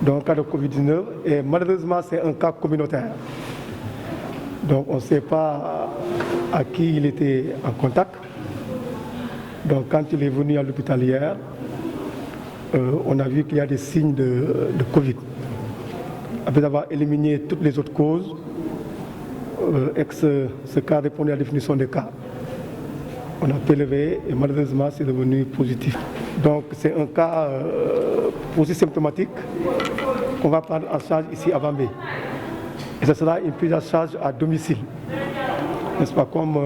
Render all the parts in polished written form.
dans le cas de Covid-19 et malheureusement c'est un cas communautaire. Donc on ne sait pas à qui il était en contact. Donc quand il est venu à l'hôpital hier, on a vu qu'il y a des signes de Covid. Après avoir éliminé toutes les autres causes, ce cas répondait à la définition de cas. On a prélevé et malheureusement c'est devenu positif. Donc c'est un cas aussi symptomatique qu'on va prendre en charge ici à Bambey. Et ce sera une prise en charge à domicile, n'est-ce pas, comme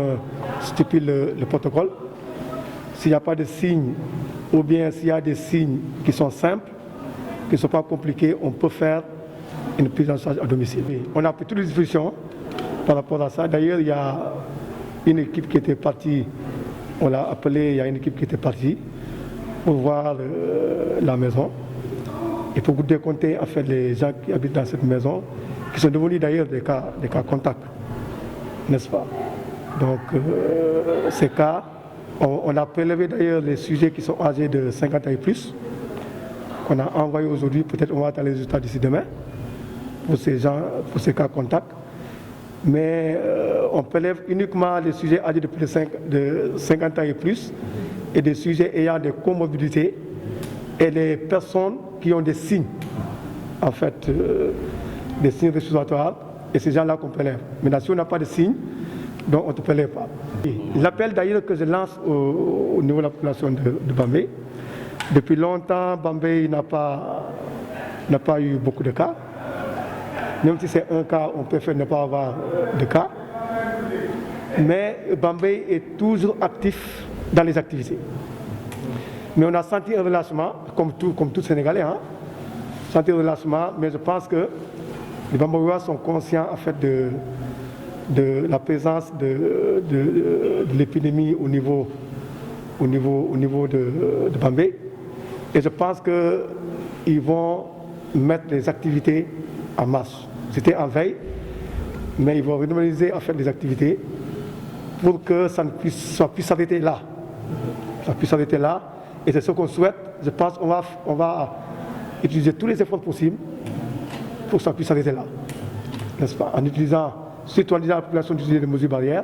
stipule le protocole. S'il n'y a pas de signes, ou bien s'il y a des signes qui sont simples, qui ne sont pas compliqués, on peut faire une prise en charge à domicile. On a pris toutes les dispositions par rapport à ça. D'ailleurs, il y a une équipe qui était partie, on l'a appelé, il y a une équipe qui était partie pour voir la maison et pour décompter en fait les gens qui habitent dans cette maison, qui sont devenus d'ailleurs des cas contacts, n'est-ce pas? Donc ces cas, on a prélevé d'ailleurs les sujets qui sont âgés de 50 ans et plus, qu'on a envoyé aujourd'hui, peut-être on va attendre les résultats d'ici demain, pour ces gens, pour ces cas contacts. Mais on prélève uniquement les sujets âgés de plus de 50 ans et plus, et des sujets ayant des comorbidités, et les personnes qui ont des signes, en fait, des signes respiratoires, et ces gens-là qu'on prélève. Maintenant, si on n'a pas de signes, donc on ne te prélève pas. L'appel d'ailleurs que je lance au niveau de la population de Bambey, depuis longtemps, Bambey n'a pas eu beaucoup de cas. Même si c'est un cas, on préfère ne pas avoir de cas. Mais Bambey est toujours actif dans les activités. Mais on a senti un relâchement, comme tout Sénégalais, senti un relâchement, mais je pense que les Bambayois sont conscients en fait de la présence de l'épidémie au niveau de Bambey. Et je pense qu'ils vont mettre les activités en marche. C'était en veille, mais ils vont renormaliser en fait les activités pour que ça puisse s'arrêter là. Ça puisse s'arrêter là. Et c'est ce qu'on souhaite. Je pense qu'on va utiliser tous les efforts possibles pour que ça puisse s'arrêter là. N'est-ce pas? En utilisant, surtout en disant à la population d'utiliser les mesures barrières,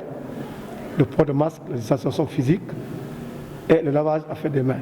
le port de masque, la distanciation physique et le lavage à faire des mains.